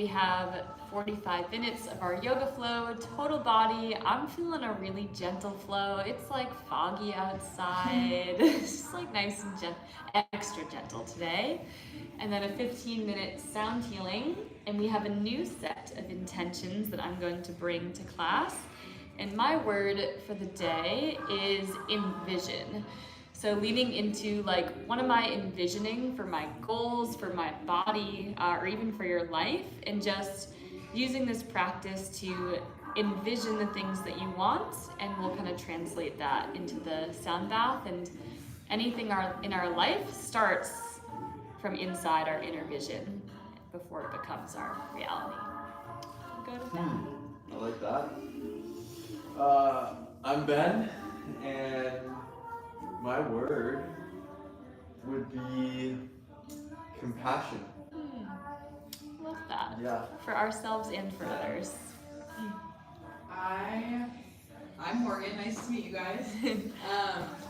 We have 45 minutes of our yoga flow, total body. I'm feeling a really gentle flow. It's like foggy outside. It's just like nice and extra gentle today. And then a 15-minute sound healing. And we have a new set of intentions that I'm going to bring to class. And my word for the day is envision. So leaning into like, what am I envisioning for my goals, for my body, or even for your life, and just using this practice to envision the things that you want, and we'll kind of translate that into the sound bath. And anything in our life starts from inside our inner vision before it becomes our reality. We'll go to that. I like that. I'm Ben, and my word would be compassion. Love that. Yeah. For ourselves and for others. I'm Morgan. Nice to meet you guys.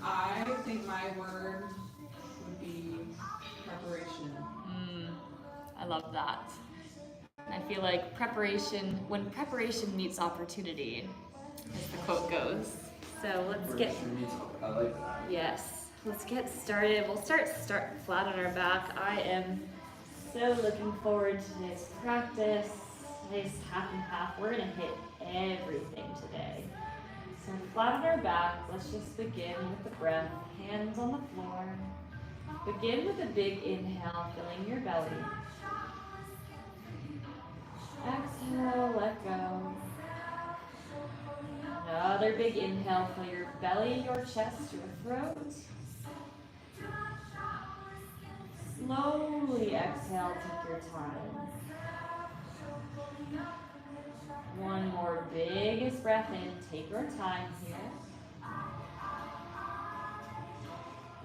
I think my word would be preparation. I love that. And I feel like when preparation meets opportunity, as the quote goes. So let's get. I like that. Yes, let's get started. We'll start flat on our back. I am so looking forward to today's practice. Today's half and half. We're gonna hit everything today. So flat on our back, let's just begin with the breath. Hands on the floor. Begin with a big inhale, filling your belly. Exhale, let go. Another big inhale, fill your belly, your chest, your throat. Slowly exhale, take your time. One more biggest breath in, take your time here.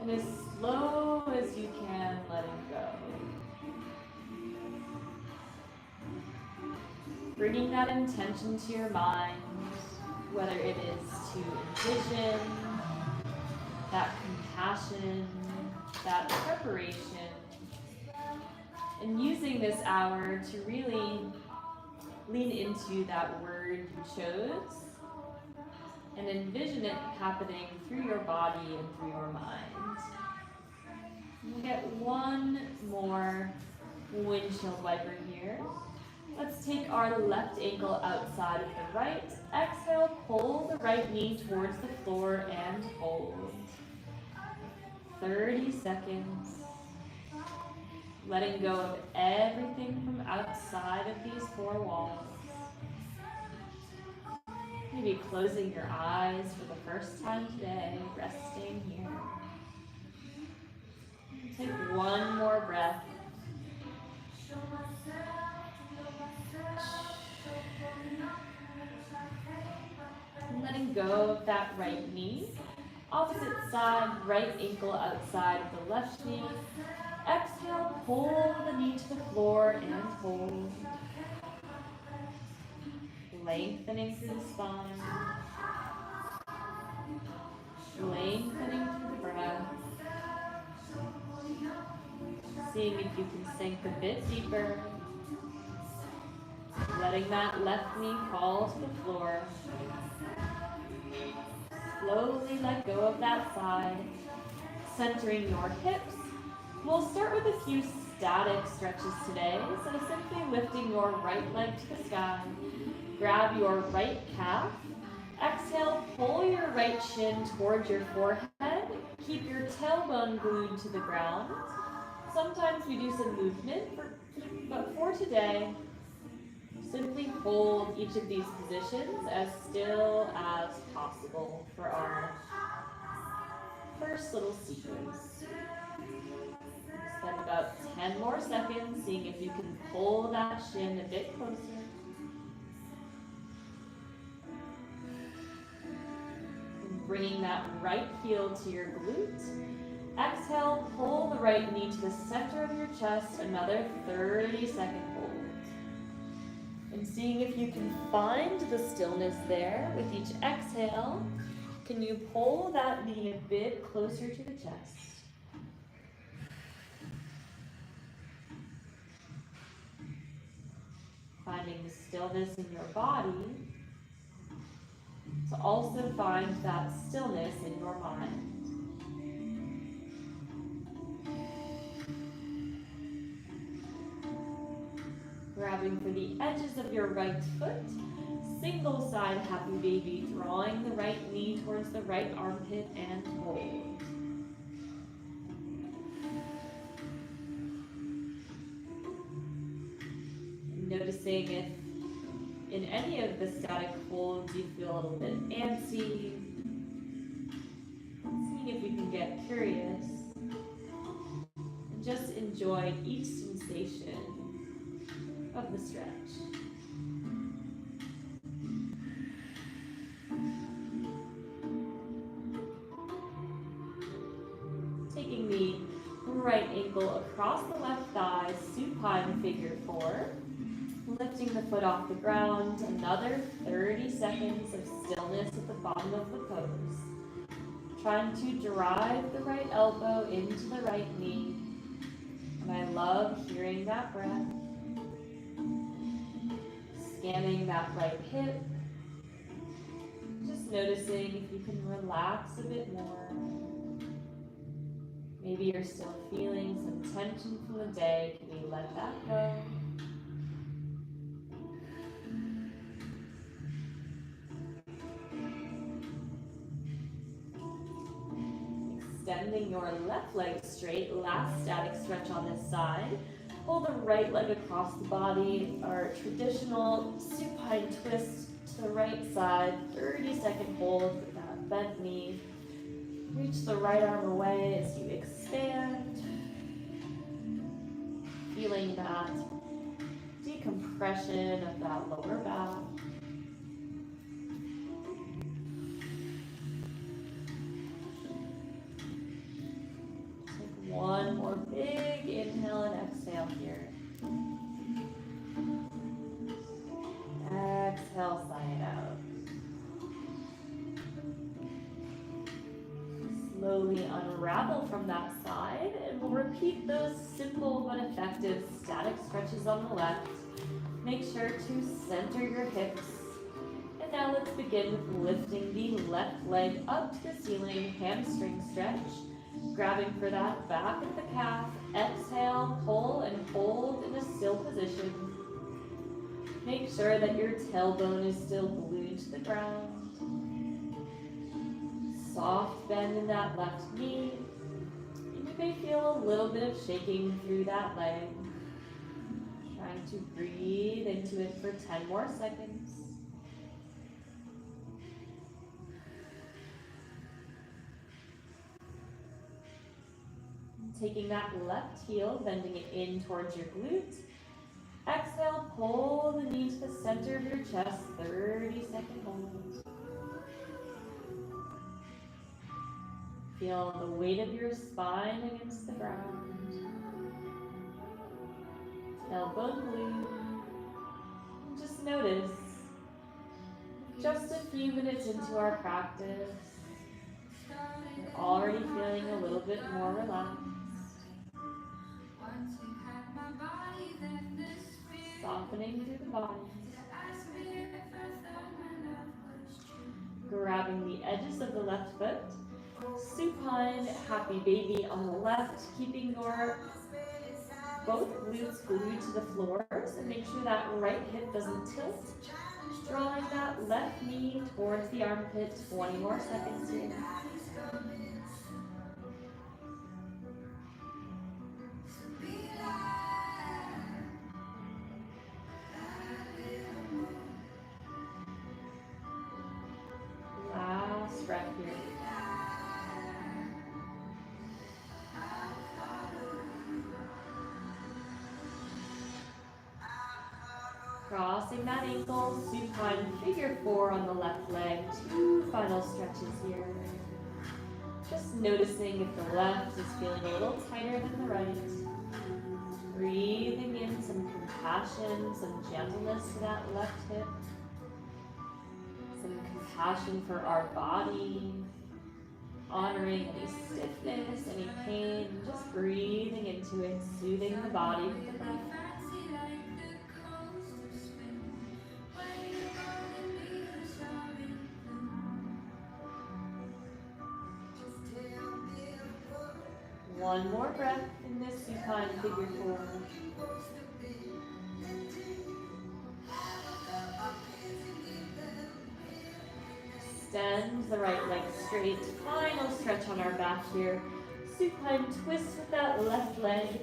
And as slow as you can, let it go. Bringing that intention to your mind, whether it is to envision that compassion, that preparation, and using this hour to really lean into that word you chose and envision it happening through your body and through your mind. We'll get one more windshield wiper here. Let's take our left ankle outside of the right. Exhale, pull the right knee towards the floor and hold. 30 seconds. Letting go of everything from outside of these four walls. Maybe closing your eyes for the first time today, resting here. Take one more breath. Letting go of that right knee. Opposite side, right ankle outside of the left knee. Exhale, pull the knee to the floor and hold. Lengthening through the spine. Lengthening through the breath. Seeing if you can sink a bit deeper. Letting that left knee fall to the floor. Slowly let go of that side. Centering your hips. We'll start with a few static stretches today. So simply lifting your right leg to the sky. Grab your right calf. Exhale, pull your right shin towards your forehead. Keep your tailbone glued to the ground. Sometimes we do some movement, but for today, simply hold each of these positions as still as possible for our first little sequence. Spend about 10 more seconds seeing if you can pull that shin a bit closer. And bringing that right heel to your glute. Exhale, pull the right knee to the center of your chest, another 30-second hold. And seeing if you can find the stillness there with each exhale. Can you pull that knee a bit closer to the chest? finding the stillness in your body, to also find that stillness in your mind. Grabbing for the edges of your right foot, single side happy baby, drawing the right knee towards the right armpit and hold. Noticing if in any of the static holds you feel a little bit antsy, seeing if you can get curious and just enjoy each sensation of the stretch. Taking the right ankle across the left thigh, supine figure 4. Lifting the foot off the ground, another 30 seconds of stillness at the bottom of the pose. Trying to drive the right elbow into the right knee. And I love hearing that breath. Scanning that right hip. Just noticing if you can relax a bit more. Maybe you're still feeling some tension from the day. Can you let that go? Extending your left leg straight, last static stretch on this side. Pull the right leg across the body, our traditional supine twist to the right side, 30-second hold with that bent knee. Reach the right arm away as you expand. Feeling that decompression of that lower back. One more big inhale and exhale here. Exhale, sigh it out. Slowly unravel from that side, and we'll repeat those simple but effective static stretches on the left. Make sure to center your hips. And now let's begin with lifting the left leg up to the ceiling, hamstring stretch. Grabbing for that back of the calf, exhale, pull and hold in a still position. Make sure that your tailbone is still glued to the ground. Soft bend in that left knee. And you may feel a little bit of shaking through that leg. Trying to breathe into it for 10 more seconds. Taking that left heel, bending it in towards your glute. Exhale, pull the knee to the center of your chest, 30-second hold. Feel the weight of your spine against the ground. Tailbone glued. Just notice, just a few minutes into our practice, you're already feeling a little bit more relaxed. Softening through the body. Grabbing the edges of the left foot. Supine happy baby on the left, keeping your both glutes glued to the floors, and make sure that right hip doesn't tilt. Drawing that left knee towards the armpit, 20 more seconds here. Last breath here. Crossing that ankle, supine figure 4 on the left leg. 2 final stretches here. Just noticing if the left is feeling a little tighter than the right. Breathing in some compassion, some gentleness to that left hip. Some compassion for our body. Honoring any stiffness, any pain. Just breathing into it, soothing the body with the breath. One more breath in this supine figure four. Extend the right leg straight. Final stretch on our back here. Supine twist with that left leg.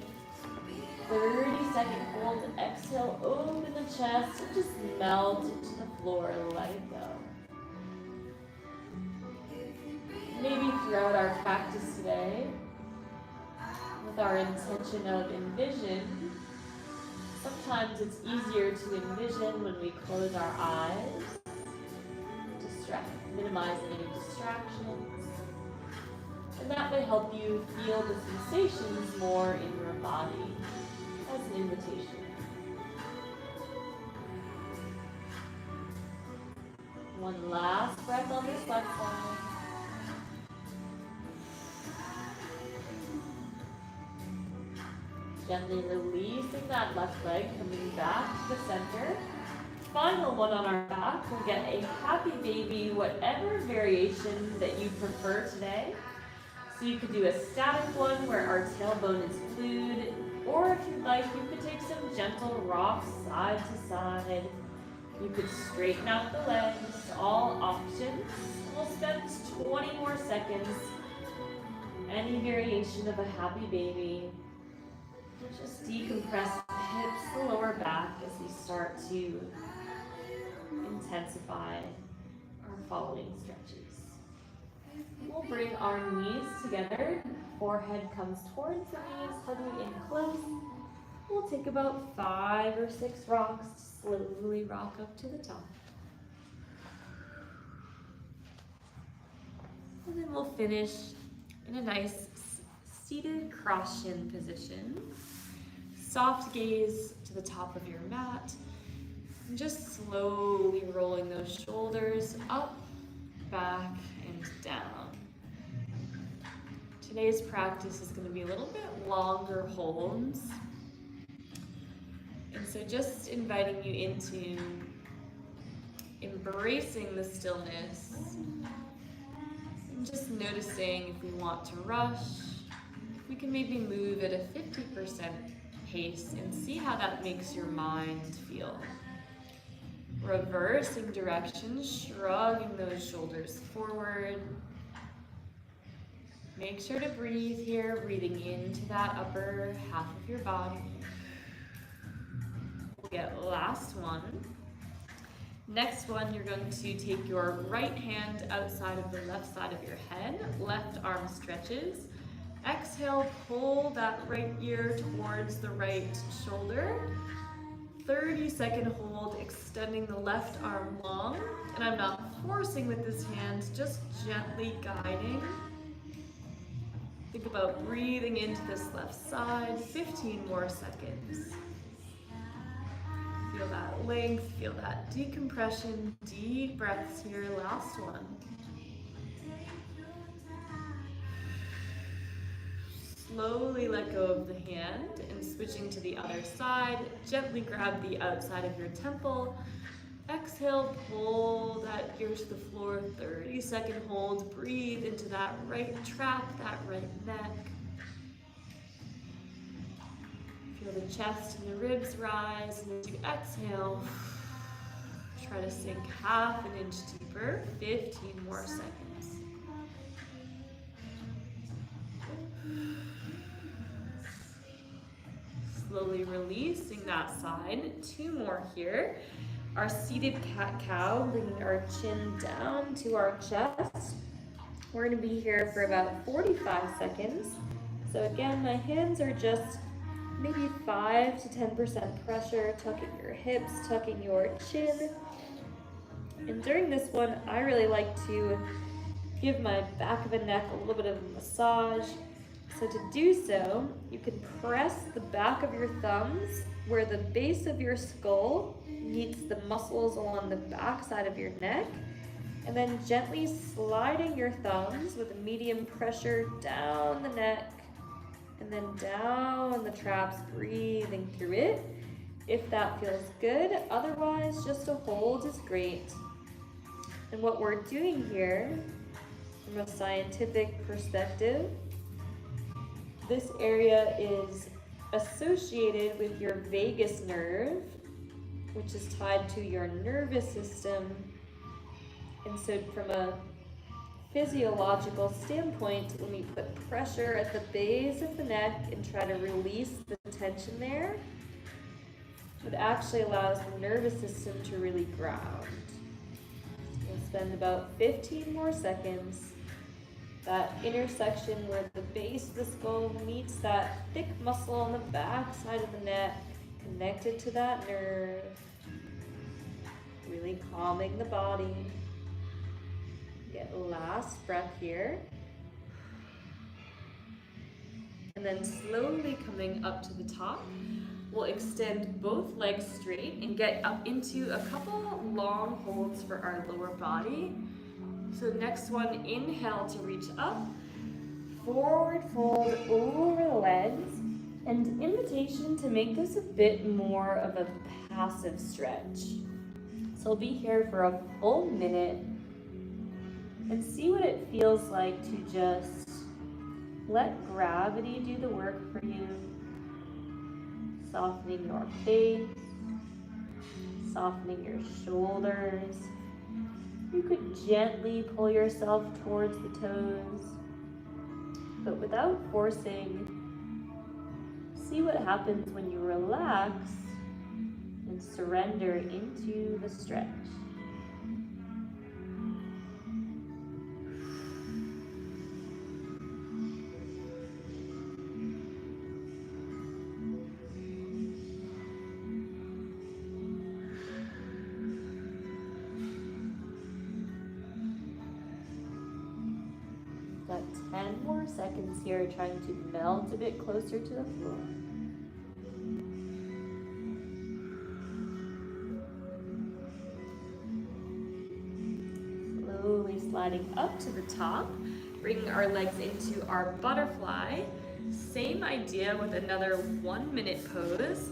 30-second hold. Exhale, open the chest and just melt into the floor. Let it go. Maybe throughout our practice today, with our intention of envision, sometimes it's easier to envision when we close our eyes, minimize any distractions, and that may help you feel the sensations more in your body as an invitation. One last breath on this left side. Gently releasing that left leg, coming back to the center. Final one on our back, we'll get a happy baby, whatever variation that you prefer today. So you could do a static one where our tailbone is glued, or if you'd like, you could take some gentle rocks side to side. You could straighten out the legs, all options. We'll spend 20 more seconds. Any variation of a happy baby. We'll just decompress the hips, the lower back as we start to intensify our following stretches. We'll bring our knees together, forehead comes towards the knees, hugging in close. We'll take about 5 or 6 rocks to slowly rock up to the top. And then we'll finish in a nice seated cross shin position. Soft gaze to the top of your mat. And just slowly rolling those shoulders up, back, and down. Today's practice is going to be a little bit longer holds. And so just inviting you into embracing the stillness and just noticing if we want to rush, if we can maybe move at a 50% pace and see how that makes your mind feel. Reversing direction, shrugging those shoulders forward. Make sure to breathe here, breathing into that upper half of your body. We'll get last one. Next one, you're going to take your right hand outside of the left side of your head, left arm stretches. Exhale, pull that right ear towards the right shoulder. 30-second hold, extending the left arm long, and I'm not forcing with this hand, just gently guiding. Think about breathing into this left side, 15 more seconds. Feel that length, feel that decompression, deep breaths here, last one. Slowly let go of the hand and switching to the other side. Gently grab the outside of your temple. Exhale, pull that ear to the floor. 30-second hold. Breathe into that right trap, that right neck. Feel the chest and the ribs rise. And as you exhale, try to sink half an inch deeper. 15 more seconds. Slowly releasing that side. 2 more here. Our seated cat-cow, bringing our chin down to our chest. We're going to be here for about 45 seconds. So again, my hands are just maybe 5 to 10% pressure, tucking your hips, tucking your chin. And during this one, I really like to give my back of the neck a little bit of a massage. So to do so, you can press the back of your thumbs where the base of your skull meets the muscles along the back side of your neck, and then gently sliding your thumbs with a medium pressure down the neck, and then down the traps, breathing through it. If that feels good, otherwise just a hold is great. And what we're doing here, from a scientific perspective, This area is associated with your vagus nerve, which is tied to your nervous system. And so from a physiological standpoint, when we put pressure at the base of the neck and try to release the tension there, it actually allows the nervous system to really ground. We'll spend about 15 more seconds. That intersection where the base of the skull meets that thick muscle on the back side of the neck, connected to that nerve, really calming the body. Get last breath here. And then slowly coming up to the top, we'll extend both legs straight and get up into a couple long holds for our lower body. So next one, inhale to reach up, forward fold over the legs, and invitation to make this a bit more of a passive stretch. So we'll be here for a full minute and see what it feels like to just let gravity do the work for you, softening your face, softening your shoulders. You could gently pull yourself towards the toes, but without forcing. See what happens when you relax and surrender into the stretch. Got 10 more seconds here, trying to melt a bit closer to the floor. Slowly sliding up to the top, bringing our legs into our butterfly. Same idea with another 1 minute pose.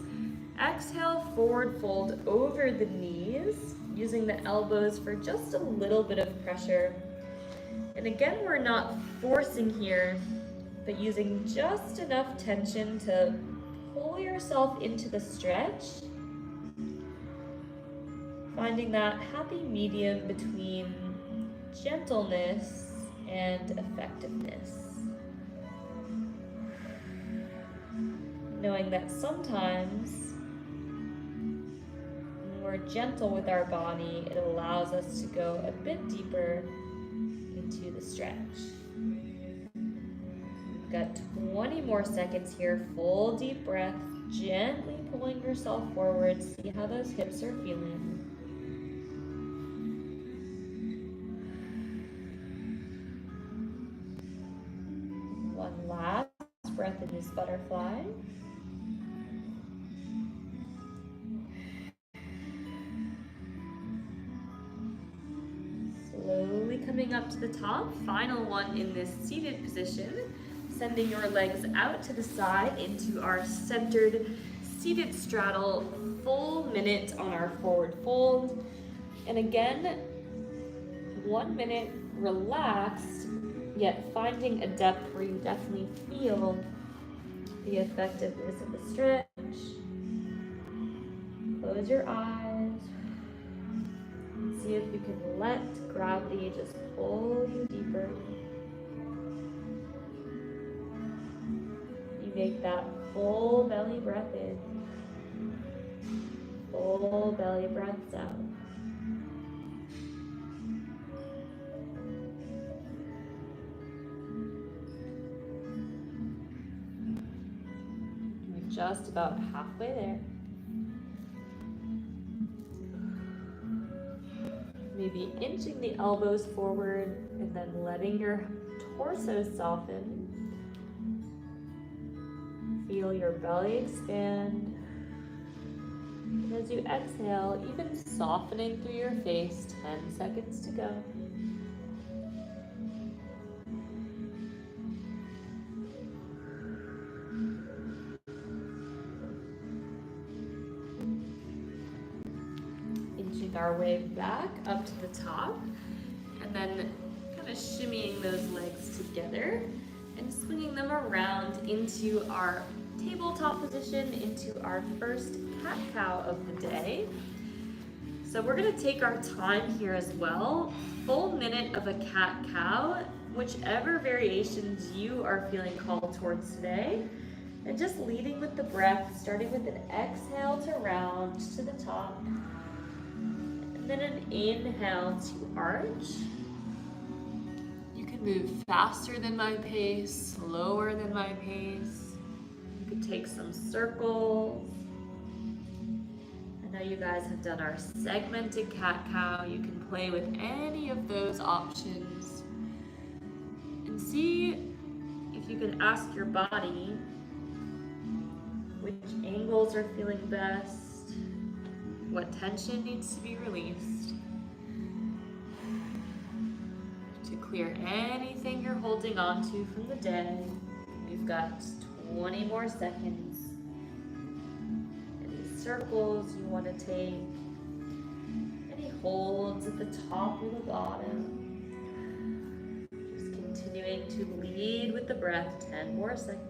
Exhale, forward fold over the knees, using the elbows for just a little bit of pressure. And again, we're not forcing here, but using just enough tension to pull yourself into the stretch. Finding that happy medium between gentleness and effectiveness. Knowing that sometimes when we're gentle with our body, it allows us to go a bit deeper into the stretch. We've got 20 more seconds here. Full deep breath, gently pulling yourself forward. See how those hips are feeling. One last breath in this butterfly. Slowly coming up to the top, final one in this seated position, sending your legs out to the side into our centered seated straddle, full minute on our forward fold. And again, 1 minute relaxed, yet finding a depth where you definitely feel the effectiveness of the stretch. Close your eyes. See if you can let gravity just pull you deeper. You make that full belly breath in, full belly breaths out. You're just about halfway there. Maybe inching the elbows forward and then letting your torso soften. Feel your belly expand. And as you exhale, even softening through your face, 10 seconds to go. Inching our way back up to the top, and then kind of shimmying those legs together. and swinging them around into our tabletop position, into our first cat-cow of the day. So we're gonna take our time here as well. Full minute of a cat-cow, whichever variations you are feeling called towards today. And just leading with the breath, starting with an exhale to round to the top. And then an inhale to arch. You can move faster than my pace, slower than my pace. You could take some circles. I know you guys have done our segmented cat-cow. You can play with any of those options. And see if you can ask your body which angles are feeling best, what tension needs to be released. To clear anything you're holding on to from the day, we've got 20 more seconds. Any circles you want to take, any holds at the top or the bottom. Just continuing to lead with the breath, 10 more seconds.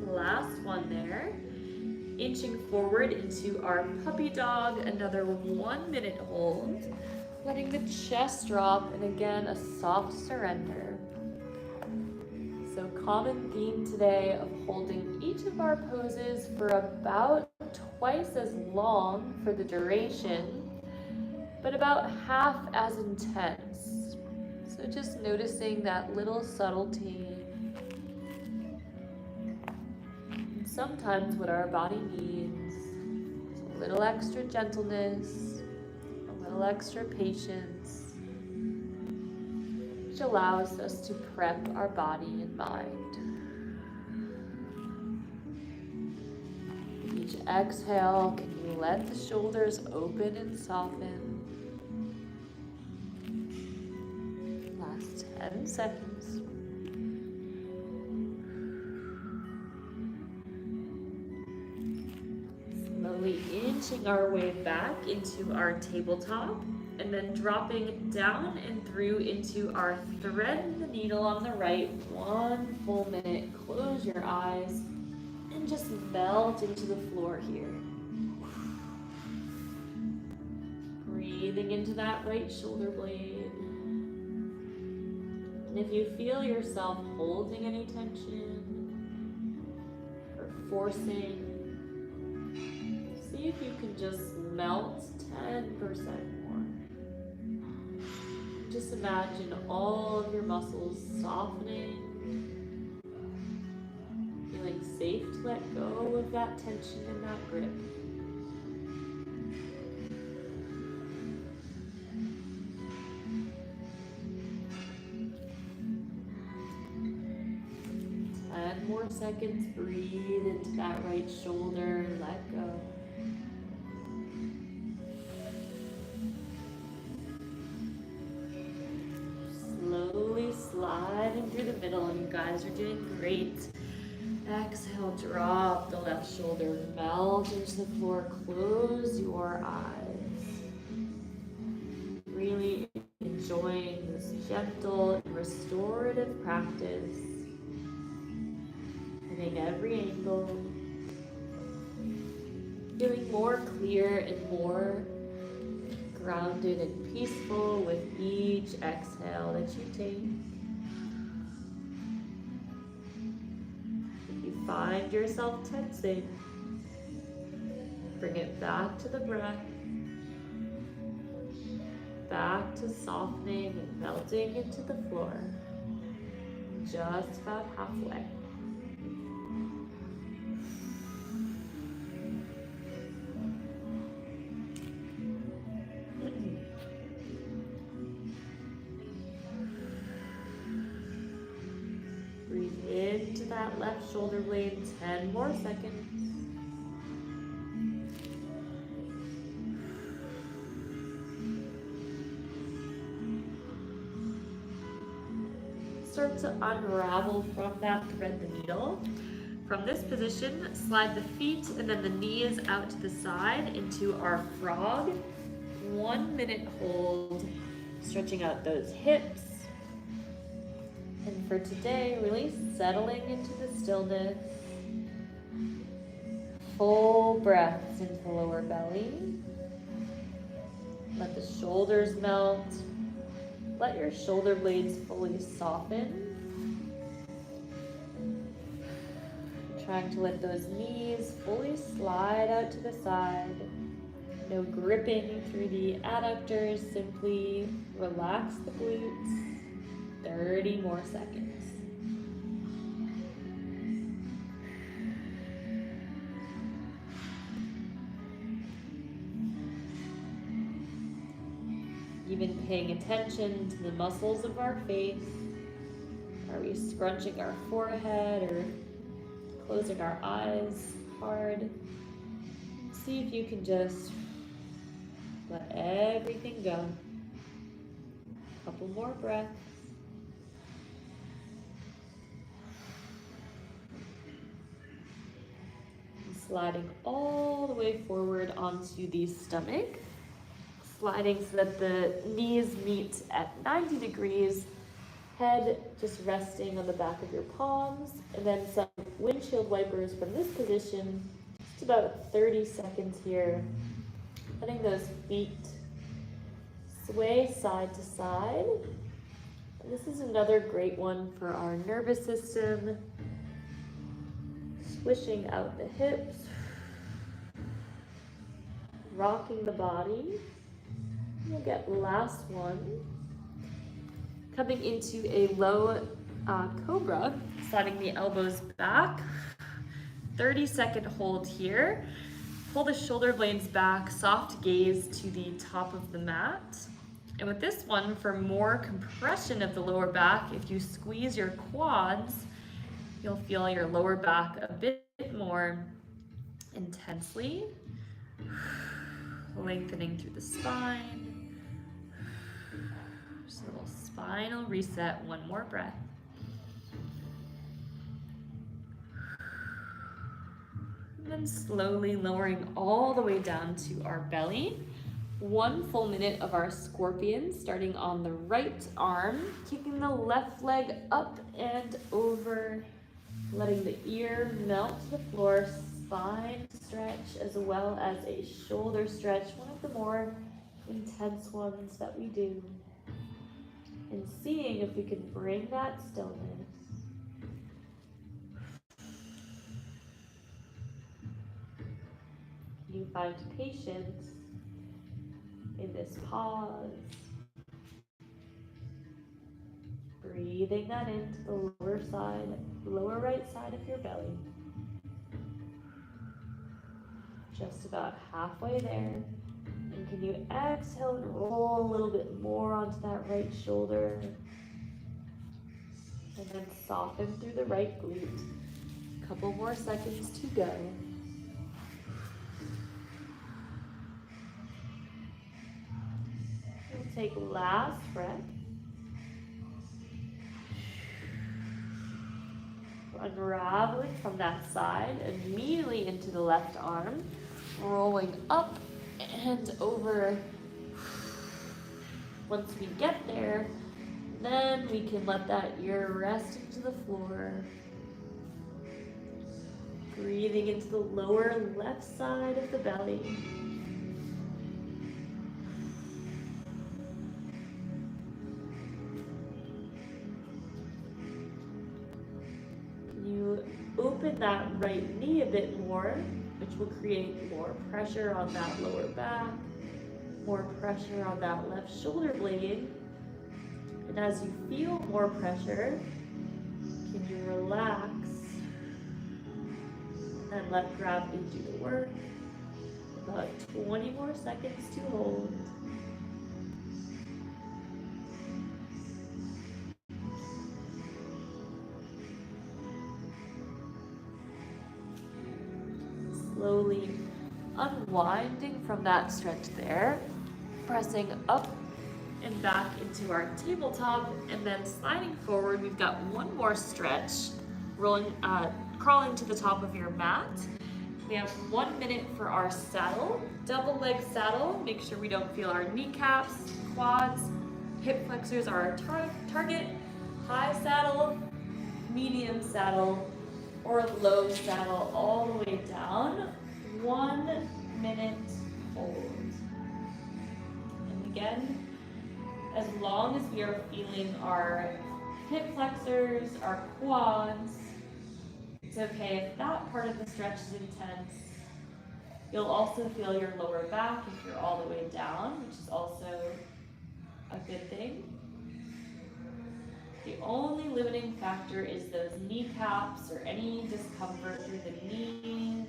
Last one there. Inching forward into our puppy dog, another 1 minute hold. Letting the chest drop, and again, a soft surrender. So common theme today of holding each of our poses for about twice as long for the duration, but about half as intense. So just noticing that little subtlety. Sometimes what our body needs is a little extra gentleness, a little extra patience, which allows us to prep our body and mind. With each exhale, can you let the shoulders open and soften? Last 10 seconds. Slowly inching our way back into our tabletop, and then dropping down and through into our thread the needle on the right. 1 full minute. Close your eyes and just melt into the floor here. Breathing into that right shoulder blade. And if you feel yourself holding any tension or forcing, see if you can just melt 10% more. Just imagine all of your muscles softening, feeling safe to let go of that tension and that grip. More seconds. Breathe into that right shoulder, let go. Slowly sliding through the middle, and you guys are doing great. Exhale, drop the left shoulder, melt into the floor, close your eyes. Really enjoying this gentle and restorative practice. Hitting every angle, feeling more clear and more grounded and peaceful with each exhale that you take. If you find yourself tensing, bring it back to the breath, back to softening and melting into the floor, just about halfway. Breathe into that left shoulder blade, 10 more seconds. Start to unravel from that thread the needle. From this position, slide the feet and then the knees out to the side into our frog. 1 minute hold, stretching out those hips. And for today, really settling into the stillness. Full breaths into the lower belly. Let the shoulders melt. Let your shoulder blades fully soften. Trying to let those knees fully slide out to the side. No gripping through the adductors, simply relax the glutes. 30 more seconds. Even paying attention to the muscles of our face. Are we scrunching our forehead or closing our eyes hard? See if you can just let everything go. Couple more breaths. And sliding all the way forward onto the stomach. Sliding so that the knees meet at 90 degrees. Head just resting on the back of your palms. And then some windshield wipers from this position. Just about 30 seconds here. Letting those feet sway side to side. And this is another great one for our nervous system. Swishing out the hips. Rocking the body. We'll get last one. Coming into a low cobra, sliding the elbows back. 30-second hold here. Pull the shoulder blades back, soft gaze to the top of the mat. And with this one, for more compression of the lower back, if you squeeze your quads, you'll feel your lower back a bit more intensely. Lengthening through the spine. Just a little spinal reset, one more breath. And then slowly lowering all the way down to our belly. 1 full minute of our scorpion, starting on the right arm, kicking the left leg up and over, letting the ear melt to the floor, spine stretch as well as a shoulder stretch, one of the more intense ones that we do. And seeing if we can bring that stillness. You find patience in this pause. Breathing that into the lower right side of your belly. Just about halfway there. And can you exhale and roll a little bit more onto that right shoulder? And then soften through the right glute. Couple more seconds to go. We'll take last breath. Unraveling from that side, immediately into the left arm, rolling up and over. Once we get there, then we can let that ear rest into the floor. Breathing into the lower left side of the belly. You open that right knee a bit more, which will create more pressure on that lower back, more pressure on that left shoulder blade. And as you feel more pressure, can you relax and let gravity do the work? About 20 more seconds to hold. Slowly unwinding from that stretch there, pressing up and back into our tabletop, and then sliding forward. We've got one more stretch, crawling to the top of your mat, We have 1 minute for our saddle, double leg saddle. Make sure we don't feel our kneecaps, quads, hip flexors are our target. High saddle, medium saddle, or low saddle all the way down. 1 minute hold. And again, as long as we are feeling our hip flexors, our quads, it's okay if that part of the stretch is intense. You'll also feel your lower back if you're all the way down, which is also a good thing. The only limiting factor is those kneecaps or any discomfort through the knees.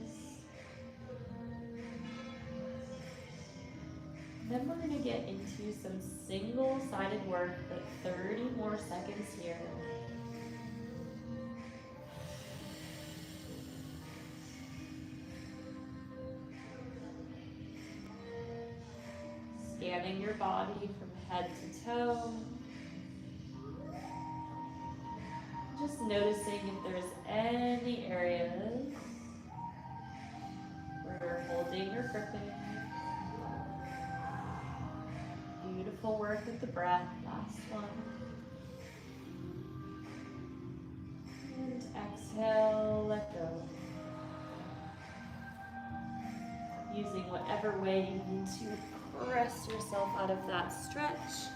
Then we're gonna get into some single-sided work, like 30 more seconds here. Scanning your body from head to toe. Just noticing if there's any areas where you're holding or gripping. Beautiful work with the breath. Last one. And exhale, let go. Using whatever way you need to press yourself out of that stretch.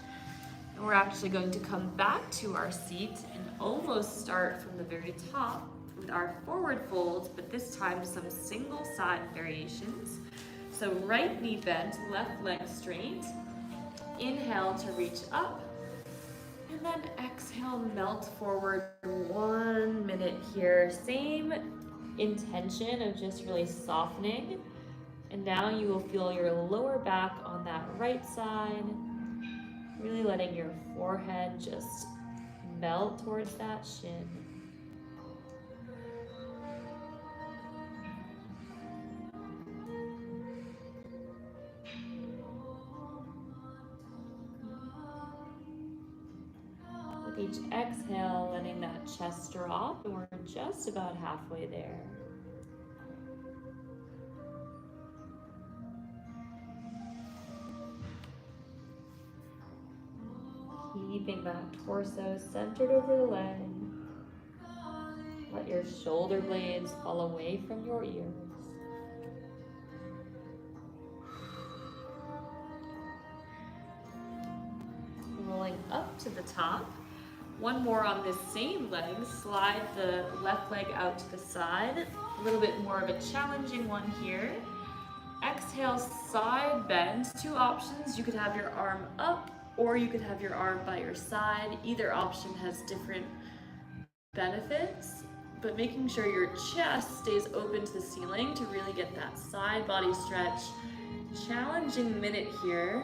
And we're actually going to come back to our seat and almost start from the very top with our forward folds, but this time some single side variations. So right knee bent, left leg straight. Inhale to reach up, and then exhale, melt forward 1 minute here. Same intention of just really softening. And now you will feel your lower back on that right side, really letting your forehead just melt towards that shin. With each exhale, letting that chest drop, and we're just about halfway there. Keeping that torso centered over the leg. Let your shoulder blades fall away from your ears. Rolling up to the top. One more on this same leg. Slide the left leg out to the side. A little bit more of a challenging one here. Exhale, side bend. Two options. You could have your arm up, or you could have your arm by your side. Either option has different benefits, but making sure your chest stays open to the ceiling to really get that side body stretch. Challenging minute here.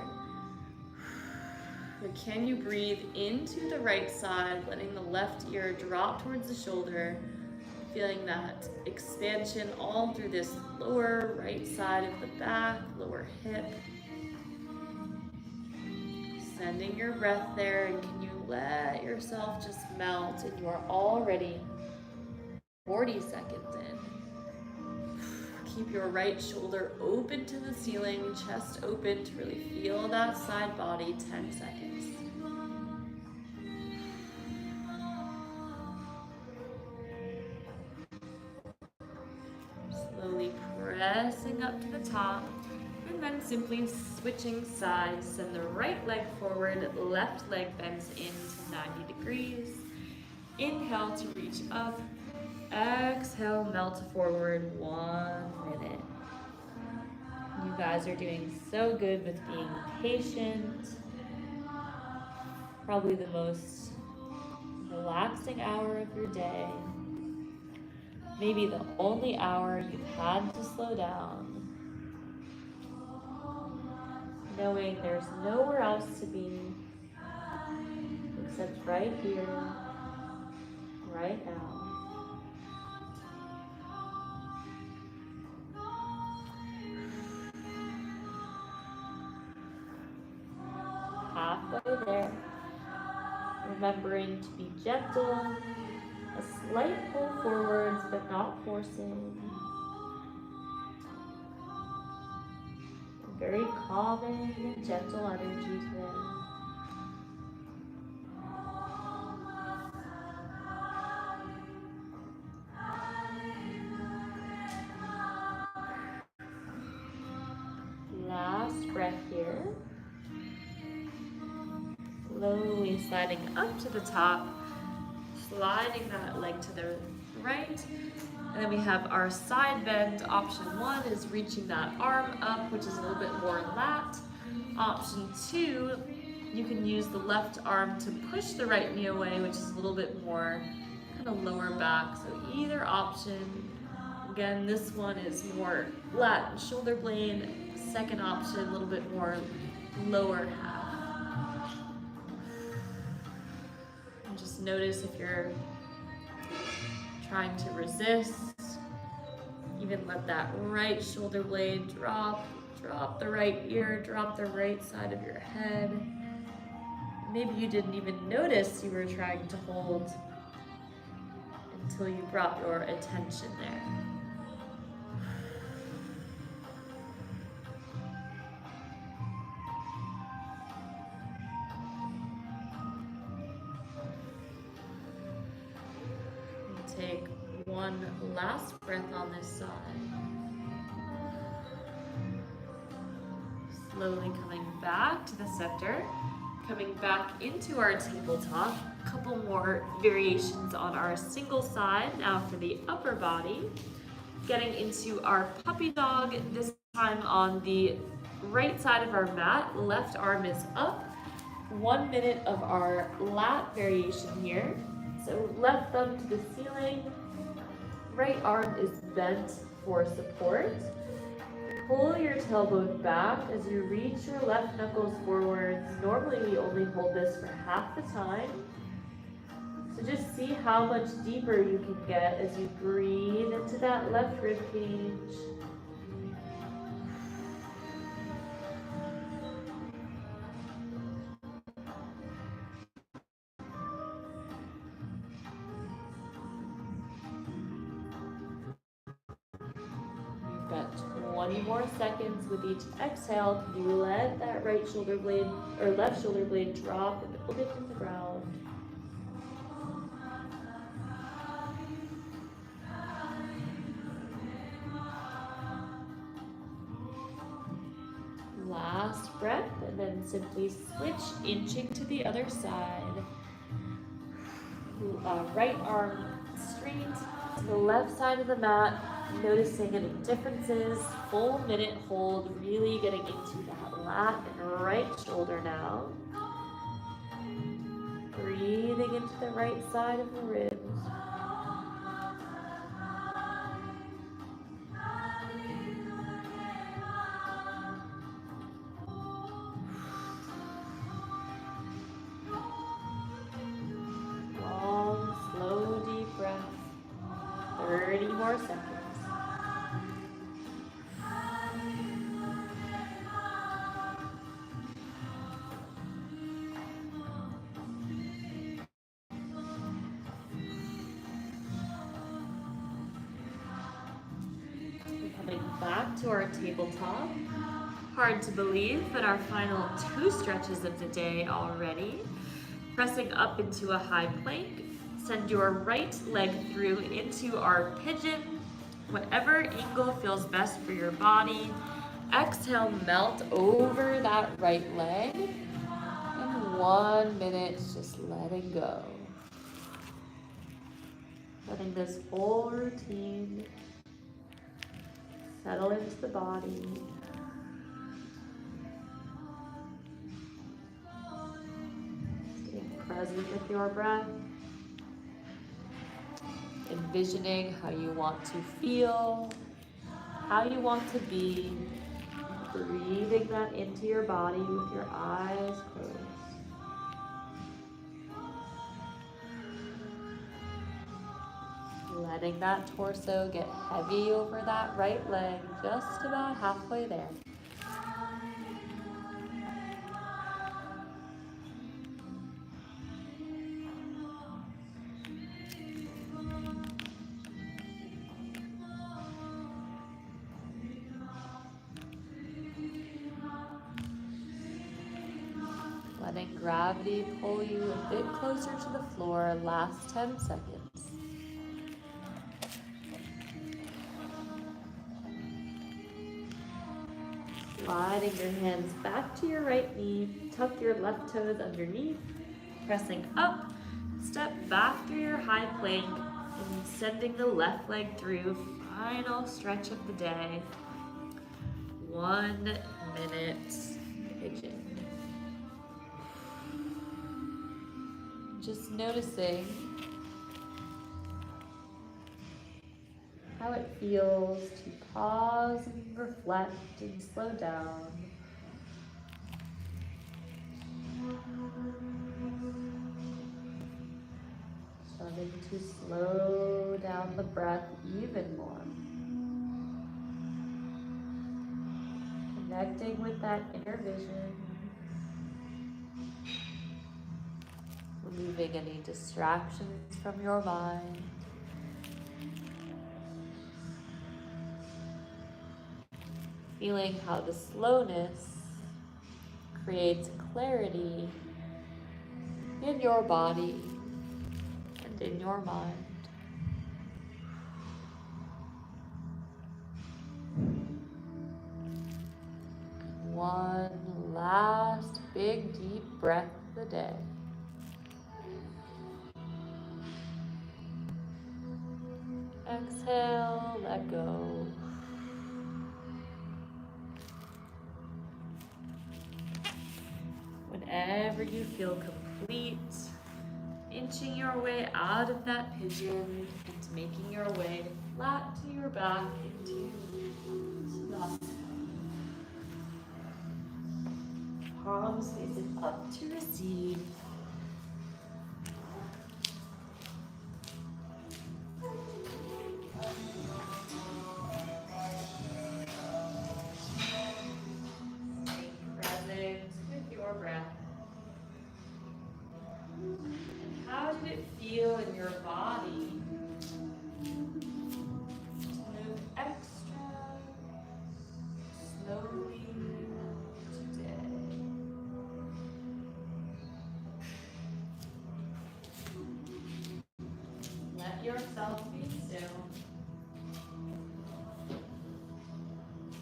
But can you breathe into the right side, letting the left ear drop towards the shoulder, feeling that expansion all through this lower right side of the back, lower hip. Sending your breath there, and can you let yourself just melt, and you are already 40 seconds in. Keep your right shoulder open to the ceiling, chest open to really feel that side body, 10 seconds. Slowly pressing up to the top. And then simply switching sides, send the right leg forward, left leg bends into 90 degrees. Inhale to reach up. Exhale, melt forward 1 minute. You guys are doing so good with being patient. Probably the most relaxing hour of your day. Maybe the only hour you've had to slow down. Knowing there's nowhere else to be except right here, right now. Halfway there. Remembering to be gentle, a slight pull forwards but not forcing. very calming and gentle energy today. Last breath here. Slowly sliding up to the top, sliding that leg to the right. And then we have our side bend. Option 1 is reaching that arm up, which is a little bit more lat. Option 2, you can use the left arm to push the right knee away, which is a little bit more kind of lower back. So either option. Again, this one is more lat and shoulder blade. Second option, a little bit more lower half. And just notice if you're trying to resist, even let that right shoulder blade drop the right ear, drop the right side of your head. Maybe you didn't even notice you were trying to hold until you brought your attention there. Take one last breath on this side. Slowly coming back to the center, coming back into our tabletop. A couple more variations on our single side now for the upper body. Getting into our puppy dog, this time on the right side of our mat. Left arm is up. 1 minute of our lat variation here. So left thumb to the ceiling, right arm is bent for support. Pull your tailbone back as you reach your left knuckles forwards. Normally we only hold this for half the time. So just see how much deeper you can get as you breathe into that left rib cage. Got 20 more seconds with each exhale. Can you let that right shoulder blade or left shoulder blade drop a little bit from the ground? Last breath, and then simply switch, inching to the other side. Right arm straight to the left side of the mat. Noticing any differences. Full minute hold, really getting into that lat and right shoulder now. Breathing into the right side of the ribs. Long, slow, deep breath. 30 more seconds. Coming back to our tabletop. Hard to believe, but our final 2 stretches of the day already. Pressing up into a high plank. Send your right leg through into our pigeon. Whatever angle feels best for your body. Exhale, melt over that right leg. And 1 minute, just letting go. Letting this whole routine settle into the body. Staying present with your breath. Envisioning how you want to feel, how you want to be. Breathing that into your body with your eyes closed. Letting that torso get heavy over that right leg, just about halfway there. gravity pull you a bit closer to the floor. Last 10 seconds. Sliding your hands back to your right knee, tuck your left toes underneath, pressing up, step back through your high plank, and sending the left leg through. Final stretch of the day. 1 minute pigeon. Just noticing how it feels to pause and reflect and slow down. Starting to slow down the breath even more. Connecting with that inner vision. Removing any distractions from your mind. Feeling how the slowness creates clarity in your body and in your mind. One last big deep breath of the day. Exhale, let go. Whenever you feel complete, inching your way out of that pigeon and making your way flat to your back into Sukhasana. Palms facing up to receive. Present with your breath. And how did it feel in your body to move extra slowly today? Let yourself be still.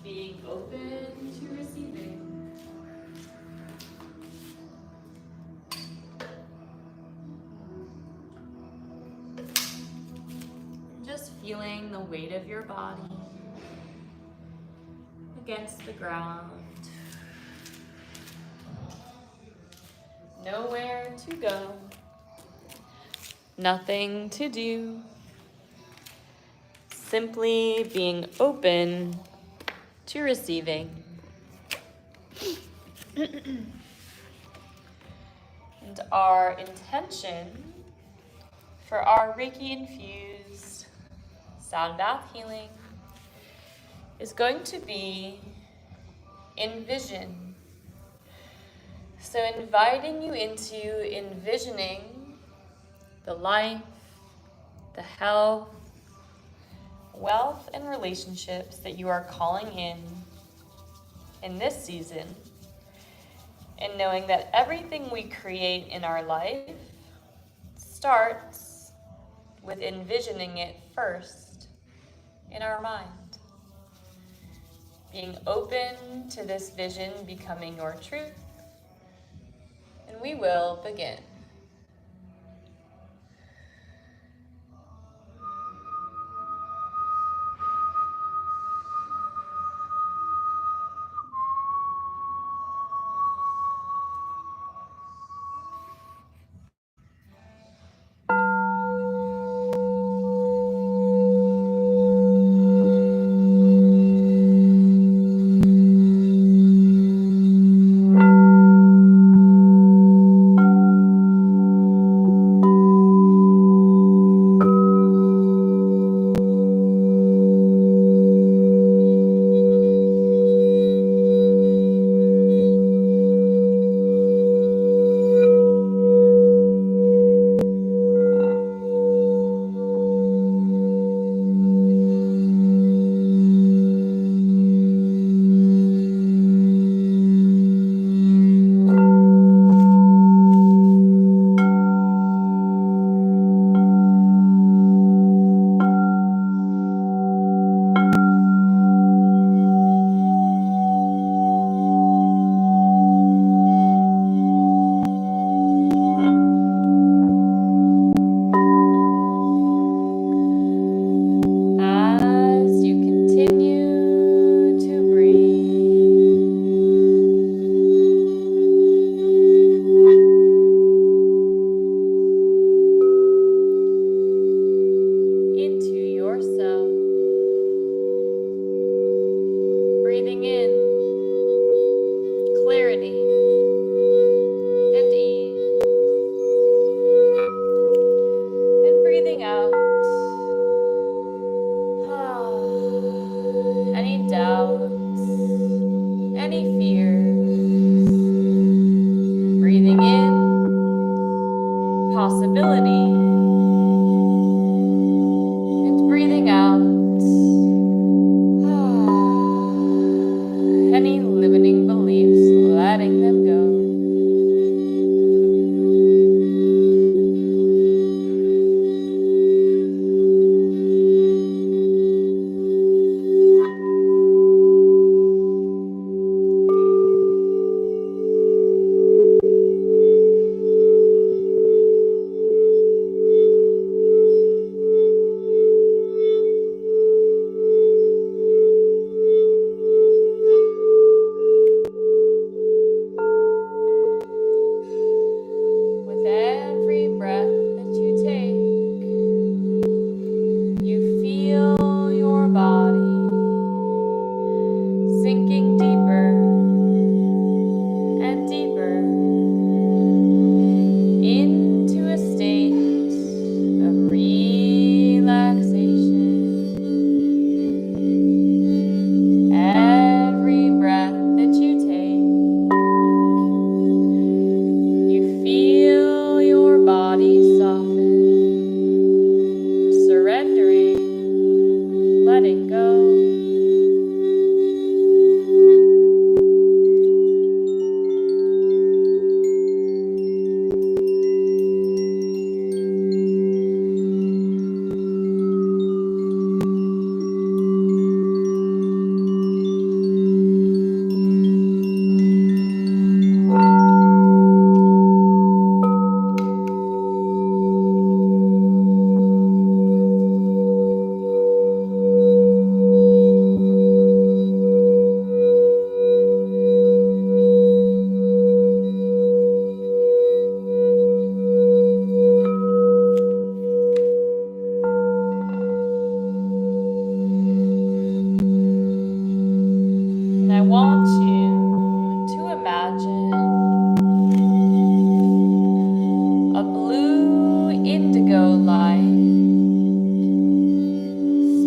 Being open to receiving. Just feeling the weight of your body against the ground. Nowhere to go. Nothing to do. Simply being open to receiving. And our intention for our Reiki infused sound bath healing is going to be Envision. So inviting you into envisioning the life, the health, wealth, and relationships that you are calling in this season, and knowing that everything we create in our life starts with envisioning it first in our mind. Being open to this vision becoming your truth, and we will begin.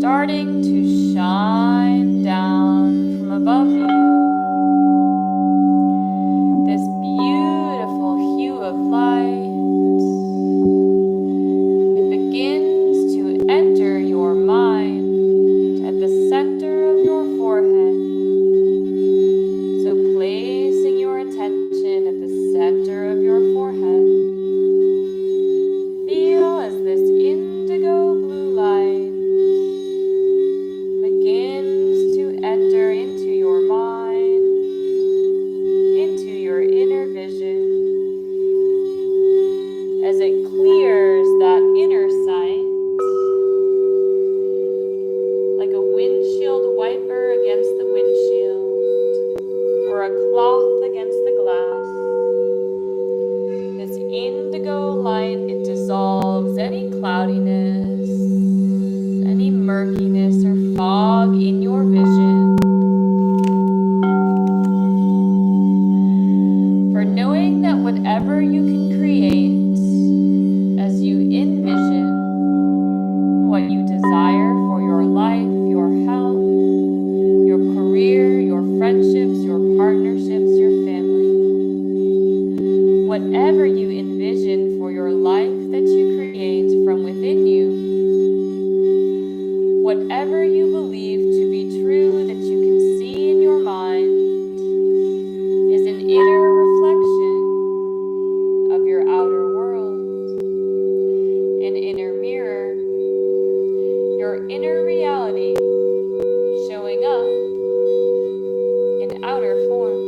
starting to shine down from above you. This beautiful hue of light. It begins to enter your mind at the center of your forehead. So placing your attention at the center of your forehead, feel as this indigo blue light begins to enter into your mind, into your inner vision, as it clears that inner sight like a windshield wiper against the windshield, or a cloth against the glass. This indigo light, it dissolves any cloudiness, any murkiness or fog in your vision. For knowing that whatever you can create as you envision what you desire for your life, your health, your career, your friendships, your partnerships, your family. Whatever you envision for your life that you create from within you, whatever you believe to be true that you can see in your mind, is an inner reflection of your outer world, an inner mirror, your inner reality showing up in outer form,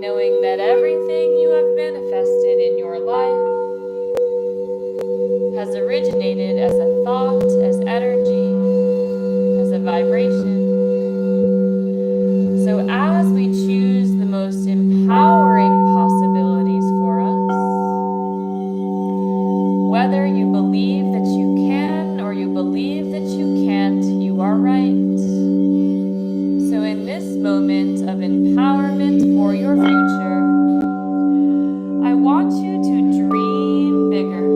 knowing that everything you have manifested in your life has originated as a thought, as energy, as a vibration. So as we choose the most empowering possibilities for us, whether you believe that you can or you believe that you can't, you are right. So in this moment of empowerment for your future, I want you to dream bigger,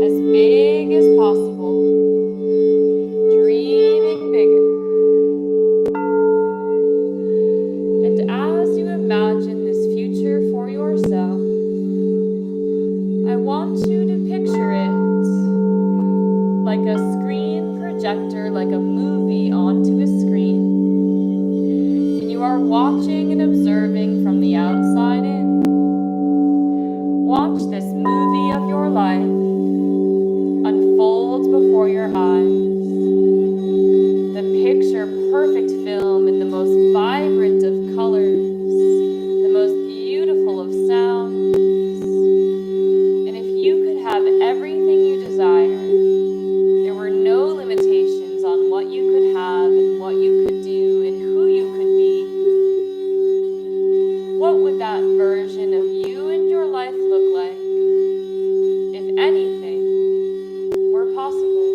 as big as possible, dreaming bigger. And as you imagine this future for yourself, I want you to picture it like a screen projector, like a movie onto a screen. And you are watching and observing from the outside in. Watch this movie of your life unfold before your eyes. The picture perfect film in the most vibrant of colors, the most beautiful of sounds. And if you could have everything you desire, there were no limitations on what you could have and what you could do and who you could be, what would that version of you and your life look like, if anything were possible?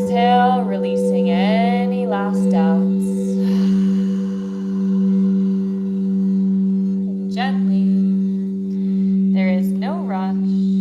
exhale, releasing any last doubts. And gently, there is no rush.